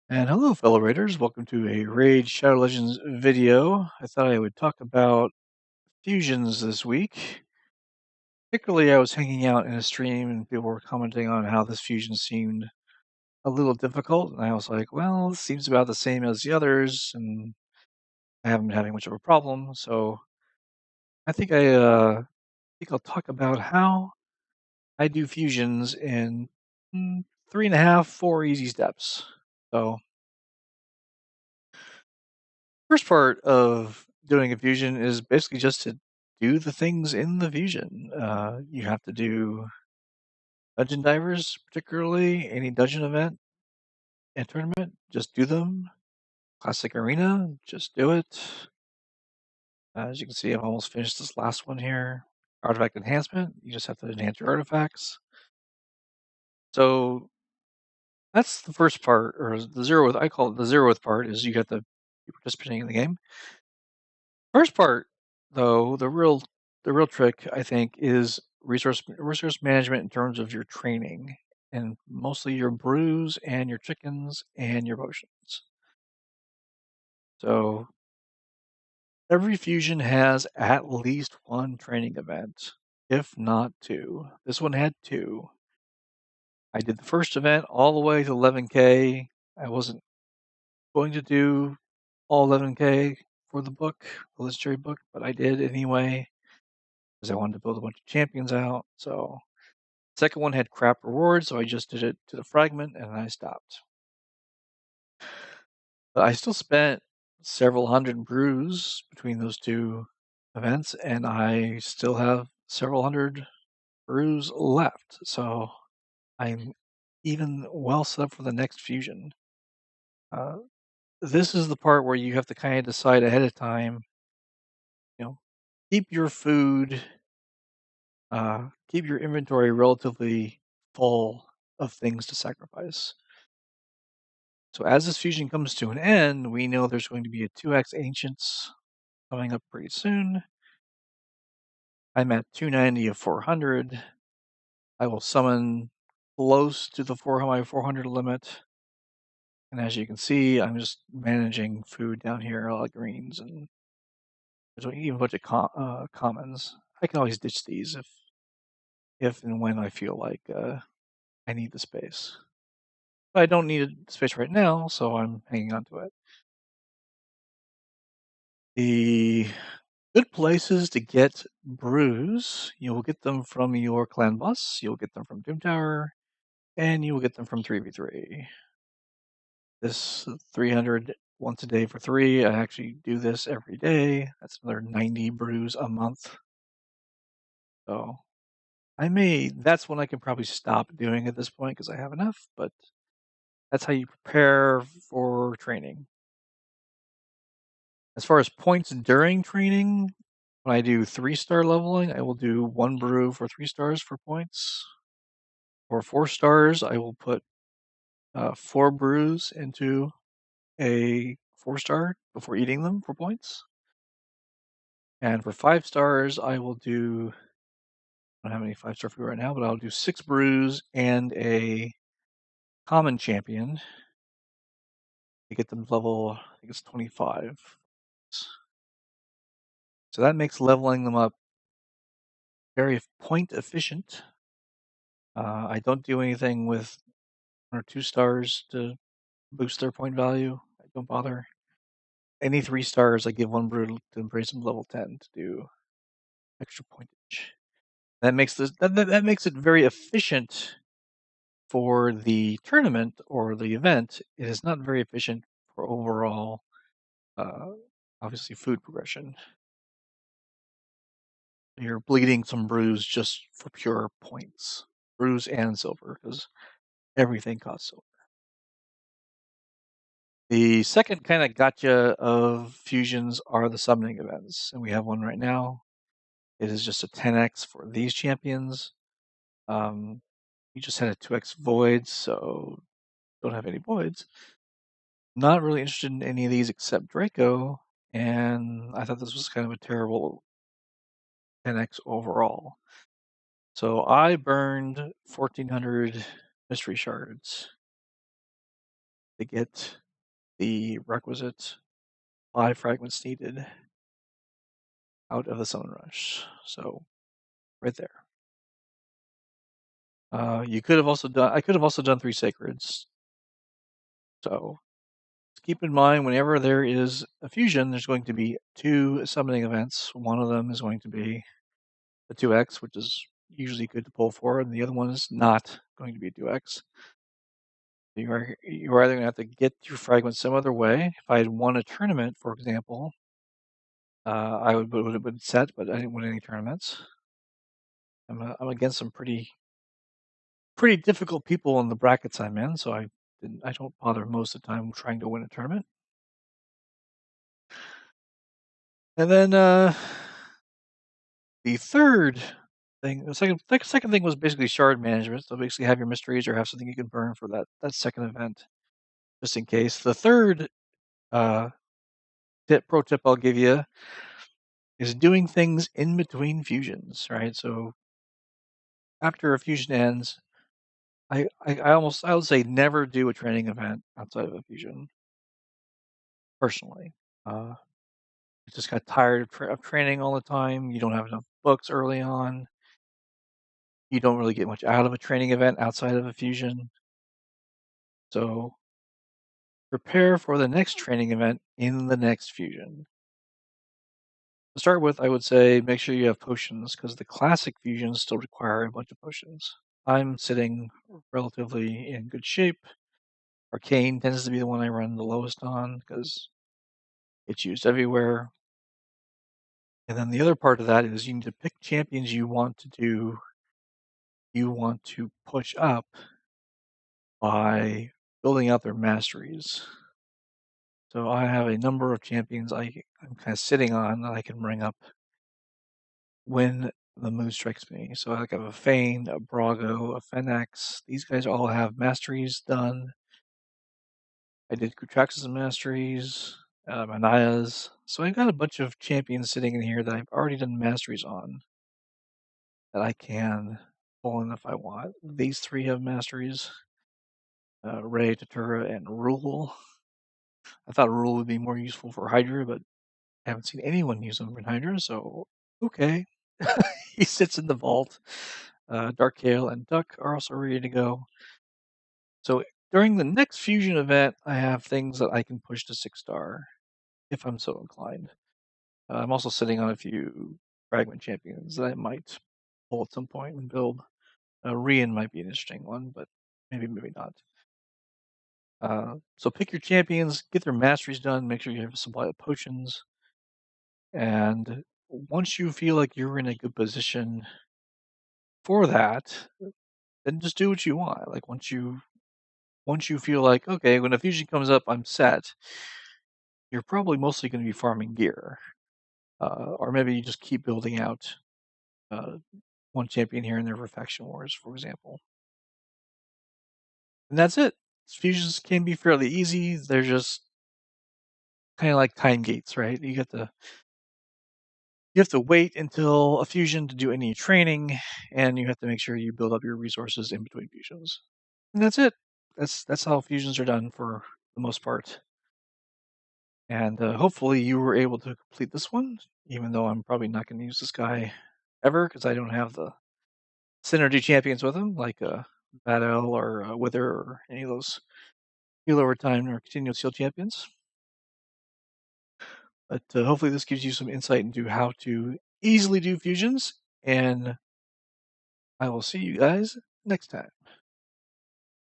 And hello, fellow raiders. Welcome to a Raid Shadow Legends video. I thought I would talk about fusions this week. Particularly, I was hanging out in a stream and people were commenting on how this fusion seemed a little difficult. And I was like, well, this seems about the same as the others, and I haven't been having much of a problem. So I think I'll talk about how I do fusions in 3.5, 4 easy steps. So first part of doing a fusion is basically just to do the things in the fusion. You have to do dungeon divers, particularly any dungeon event and tournament. Just do them. Classic arena, just do it. As you can see, I've almost finished this last one here. Artifact enhancement, you just have to enhance your artifacts. So that's the first part, or the zeroth. I call it the zeroth part. Is you get to be participating in the game. First part, though, the real trick, I think, is resource management in terms of your training, and mostly your brews and your chickens and your potions. So every fusion has at least one training event, if not two. This one had two. I did the first event all the way to 11K. I wasn't going to do all 11K for the book, the legendary book, but I did anyway, because I wanted to build a bunch of champions out. So second one had crap rewards, so I just did it to the fragment and I stopped. But I still spent several hundred brews between those two events, and I still have several hundred brews left. So I'm even well set up for the next fusion. This is the part where you have to kind of decide ahead of time, keep your food, keep your inventory relatively full of things to sacrifice. So as this fusion comes to an end, we know there's going to be a 2x Ancients coming up pretty soon. I'm at 290 of 400. I will summon close to the 400 limit. And as you can see, I'm just managing food down here, a lot of greens, and there's even a bunch of commons. I can always ditch these if and when I feel like I need the space. But I don't need the space right now, so I'm hanging on to it. The good places to get brews, you'll get them from your clan boss, you'll get them from Doom Tower, and you will get them from 3v3. This 300 once a day for 3, I actually do this every day. That's another 90 brews a month. So that's when I can probably stop doing at this point because I have enough, but that's how you prepare for training. As far as points during training, when I do 3-star leveling, I will do 1 brew for 3 stars for points. For 4 stars, I will put 4 brews into a 4-star before eating them for points. And for 5 stars, I will do, I don't have any 5-star food right now, but I'll do 6 brews and a common champion to get them level, I think it's 25. So that makes leveling them up very point efficient. I don't do anything with 1 or 2 stars to boost their point value. I don't bother. Any 3 stars, I give 1 brew to embrace them level 10 to do extra pointage. That makes it very efficient for the tournament or the event. It is not very efficient for overall, obviously, food progression. You're bleeding some brews just for pure points, brews and silver, because everything costs silver. The second kind of gotcha of fusions are the summoning events, and we have one right now. It is just a 10x for these champions. We just had a 2x void, so don't have any voids. Not really interested in any of these except Draco, and I thought this was kind of a terrible 10x overall. So I burned 1,400 mystery shards. to get the requisite 5 fragments needed out of the Summon Rush. So, right there. You could have also done. I could have also done 3 sacreds. So keep in mind, whenever there is a fusion, there's going to be 2 summoning events. One of them is going to be a 2x, which is usually good to pull for, and the other one is not going to be a 2x. You're either going to have to get your fragments some other way. If I had won a tournament, for example, I would have been set, but I didn't win any tournaments. I'm against some pretty difficult people in the brackets I'm in, so I don't bother most of the time trying to win a tournament. And then the third thing, the second thing was basically shard management. So basically have your mysteries or have something you can burn for that second event, just in case. The third uh, pro tip I'll give you is doing things in between fusions, right? So after a fusion ends, I would say never do a training event outside of a fusion, personally. Uh, just got tired of training all the time. You don't have enough books early on. You don't really get much out of a training event outside of a fusion. So prepare for the next training event in the next fusion. To start with, I would say make sure you have potions, because the classic fusions still require a bunch of potions. I'm sitting relatively in good shape. Arcane tends to be the one I run the lowest on because it's used everywhere. And then the other part of that is you need to pick champions you want to push up by building out their masteries. So I have a number of champions I'm kind of sitting on that I can bring up when the mood strikes me. So I have a Fane, a Brago, a Fennex. These guys all have masteries done. I did Kutrax's masteries, Manaya's. So I've got a bunch of champions sitting in here that I've already done masteries on that I can pull in if I want. These 3 have masteries. Ray, Tatura, and Rule. I thought Rule would be more useful for Hydra, but I haven't seen anyone use them for Hydra, so okay. He sits in the vault. Dark Kale and Duck are also ready to go. So during the next fusion event, I have things that I can push to 6-star if I'm so inclined. I'm also sitting on a few fragment champions that I might pull at some point and build. Rian might be an interesting one, but maybe not. So pick your champions, get their masteries done, make sure you have a supply of potions, and once you feel like you're in a good position for that, then just do what you want. Like once you feel like, okay, when a fusion comes up, I'm set, you're probably mostly going to be farming gear, or maybe you just keep building out one champion here and there for faction wars, for example. And that's it. Fusions can be fairly easy. They're just kind of like time gates, right? You have to wait until a fusion to do any training, and you have to make sure you build up your resources in between fusions. And that's it. That's how fusions are done for the most part. And hopefully you were able to complete this one, even though I'm probably not going to use this guy ever because I don't have the synergy champions with him, like Bad L or Wither or any of those heal over time or continuous heal champions. But hopefully this gives you some insight into how to easily do fusions, and I will see you guys next time.